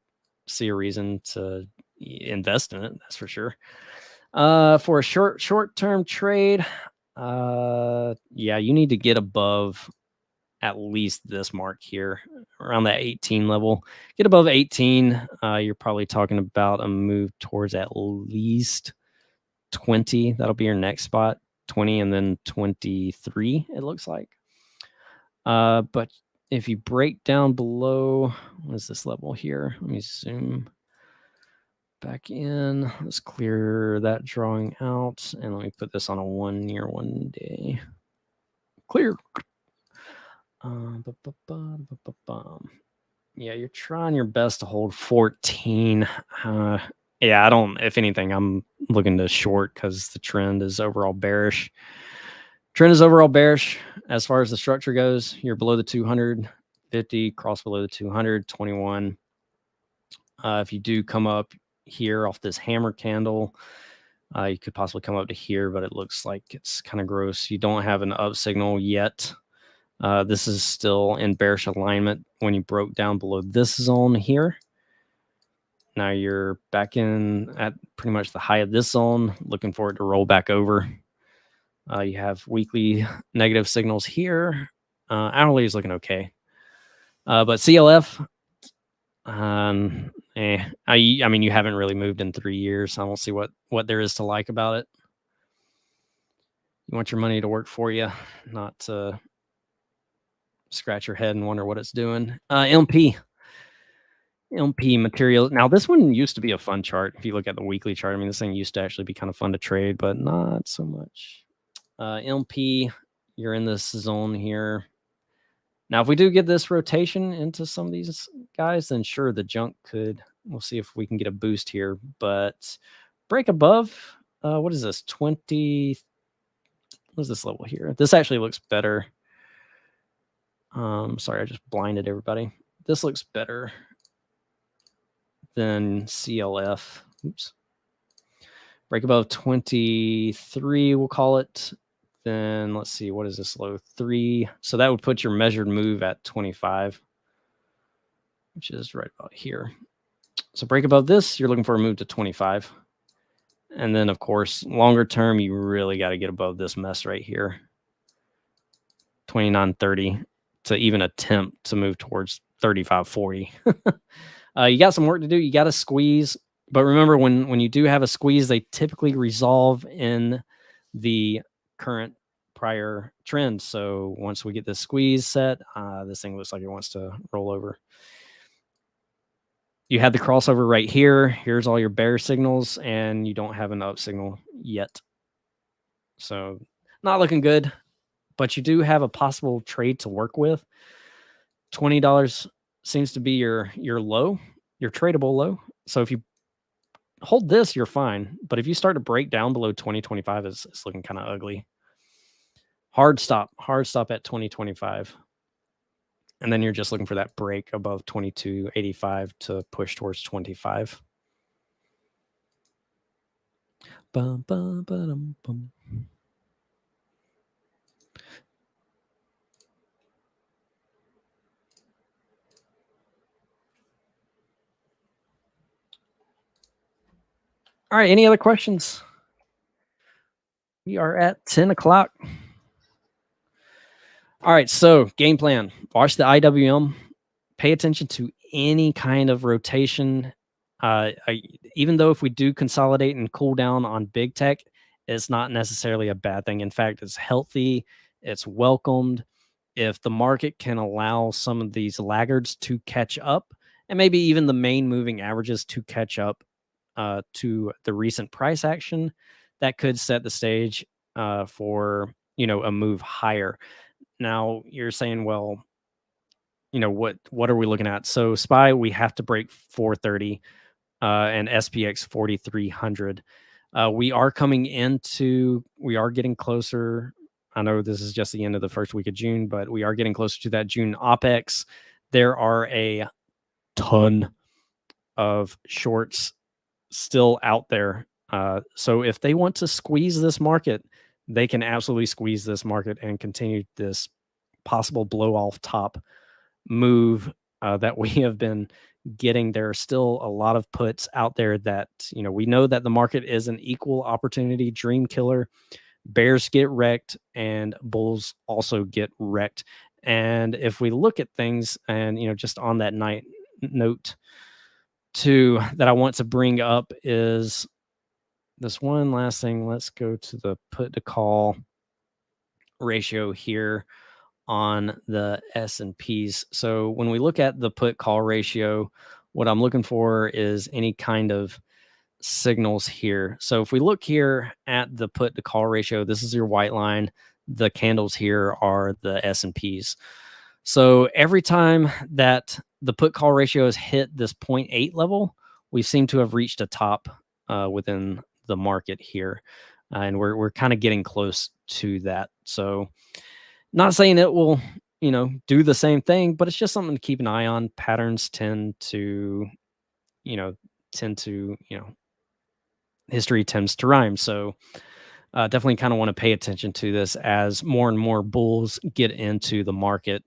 see a reason to invest in it. That's for sure. For a short-term trade, yeah, you need to get above at least this mark here, around that 18 level. Get above 18, you're probably talking about a move towards at least 20. That'll be your next spot, 20 and then 23, it looks like. But if you break down below, what is this level here? Let me zoom back in. Let's clear that drawing out. And let me put this on a 1 year, 1 day. Clear. Yeah, you're trying your best to hold 14. Yeah, if anything, I'm looking to short because the trend is overall bearish. Trend is overall bearish as far as the structure goes. You're below the 250, cross below the 200, 21. If you do come up here off this hammer candle, you could possibly come up to here, but it looks like it's kind of gross. You don't have an up signal yet. This is still in bearish alignment when you broke down below this zone here. Now you're back in at pretty much the high of this zone, looking for it to roll back over. You have weekly negative signals here. Hourly is looking okay. But CLF, I mean, you haven't really moved in 3 years. I don't see what there is to like about it. You want your money to work for you, not to scratch your head and wonder what it's doing. LP material. Now, this one used to be a fun chart. If you look at the weekly chart, I mean, this thing used to actually be kind of fun to trade, but not so much. LP, you're in this zone here. Now, if we do get this rotation into some of these guys, then sure, the junk we'll see if we can get a boost here, but break above, what is this, 20, what is this level here? This actually looks better. Sorry, I just blinded everybody. This looks better than CLF. Oops. Break above 23, we'll call it. Then let's see, what is this low? 3. So that would put your measured move at 25, which is right about here. So break above this, you're looking for a move to 25. And then, of course, longer term, you really got to get above this mess right here, 29.30, to even attempt to move towards 35.40. You got some work to do. You got to squeeze. But remember, when you do have a squeeze, they typically resolve in the current prior trend. So once we get this squeeze set, this thing looks like it wants to roll over. You had the crossover right here. Here's all your bear signals, and you don't have an up signal yet. So not looking good, but you do have a possible trade to work with. $20 seems to be your low, your tradable low. So if you hold this, you're fine. But if you start to break down below 2025, it's looking kind of ugly. Hard stop at 2025. And then you're just looking for that break above 22.85 to push towards 25. Bum, bum, ba-dum, bum. All right. Any other questions? We are at 10 o'clock. All right. So game plan. Watch the IWM. Pay attention to any kind of rotation. Even though if we do consolidate and cool down on big tech, it's not necessarily a bad thing. In fact, it's healthy. It's welcomed. If the market can allow some of these laggards to catch up, and maybe even the main moving averages to catch up to the recent price action, that could set the stage for a move higher. Now you're saying, well, what are we looking at? So SPY, we have to break 430 and SPX 4300. We are getting closer. I know this is just the end of the first week of June, but we are getting closer to that June OPEX. There are a ton of shorts still out there. So if they want to squeeze this market, they can absolutely squeeze this market and continue this possible blow off top move that we have been getting. There are still a lot of puts out there that, we know that the market is an equal opportunity dream killer. Bears get wrecked and bulls also get wrecked. And if we look at things and, just on that note too, that I want to bring up is this one last thing. Let's go to the put to call ratio here on the S&Ps. So when we look at the put call ratio, what I'm looking for is any kind of signals here. So if we look here at the put to call ratio, this is your white line. The candles here are the S&Ps. So every time that the put call ratio has hit this 0.8 level, we seem to have reached a top within the market here. And we're kind of getting close to that. So not saying it will, do the same thing, but it's just something to keep an eye on. Patterns tend to, history tends to rhyme. So definitely kind of want to pay attention to this as more and more bulls get into the market.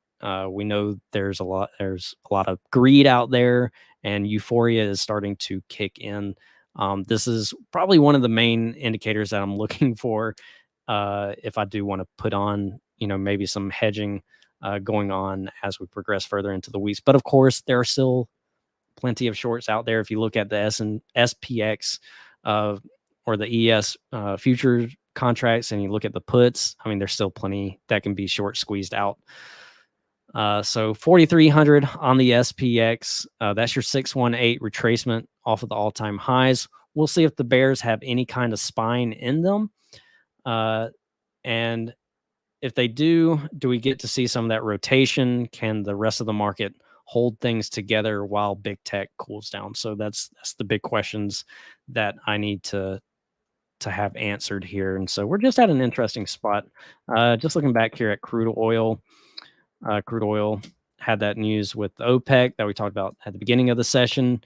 We know there's a lot of greed out there, and euphoria is starting to kick in. This is probably one of the main indicators that I'm looking for if I do want to put on, maybe some hedging going on as we progress further into the weeks. But of course, there are still plenty of shorts out there. If you look at the SPX or the ES future contracts and you look at the puts, I mean, there's still plenty that can be short squeezed out. So 4,300 on the SPX. That's your 618 retracement off of the all-time highs. We'll see if the bears have any kind of spine in them. And if they do we get to see some of that rotation? Can the rest of the market hold things together while big tech cools down? So that's the big questions that I need to have answered here. And so we're just at an interesting spot. Just looking back here at crude oil. Crude oil had that news with OPEC that we talked about at the beginning of the session.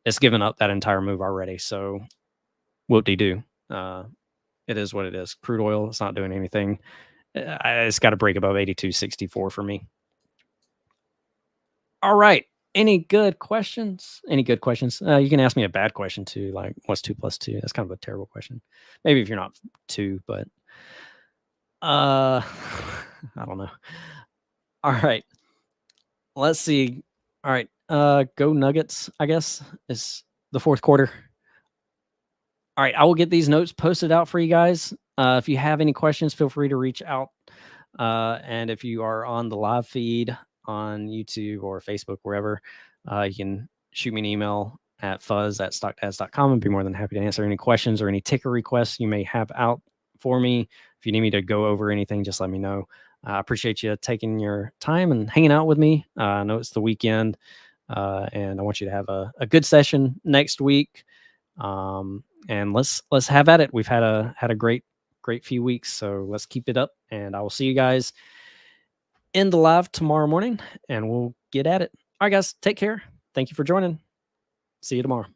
It's given up that entire move already. So whoop-de-doo. It is what it is. Crude oil, it's not doing anything. It's got to break above 82.64 for me. All right. Any good questions? You can ask me a bad question too, like what's 2 + 2? That's kind of a terrible question. Maybe if you're not 2, but I don't know. All right. Let's see. All right. Go Nuggets, I guess, is the fourth quarter. All right. I will get these notes posted out for you guys. If you have any questions, feel free to reach out. And if you are on the live feed on YouTube or Facebook, wherever, you can shoot me an email at fuzz@stockdads.com and be more than happy to answer any questions or any ticker requests you may have out for me. If you need me to go over anything, just let me know. I appreciate you taking your time and hanging out with me. I know it's the weekend, and I want you to have a good session next week. And let's have at it. We've had a great few weeks, so let's keep it up. And I will see you guys in the live tomorrow morning, and we'll get at it. All right, guys, take care. Thank you for joining. See you tomorrow.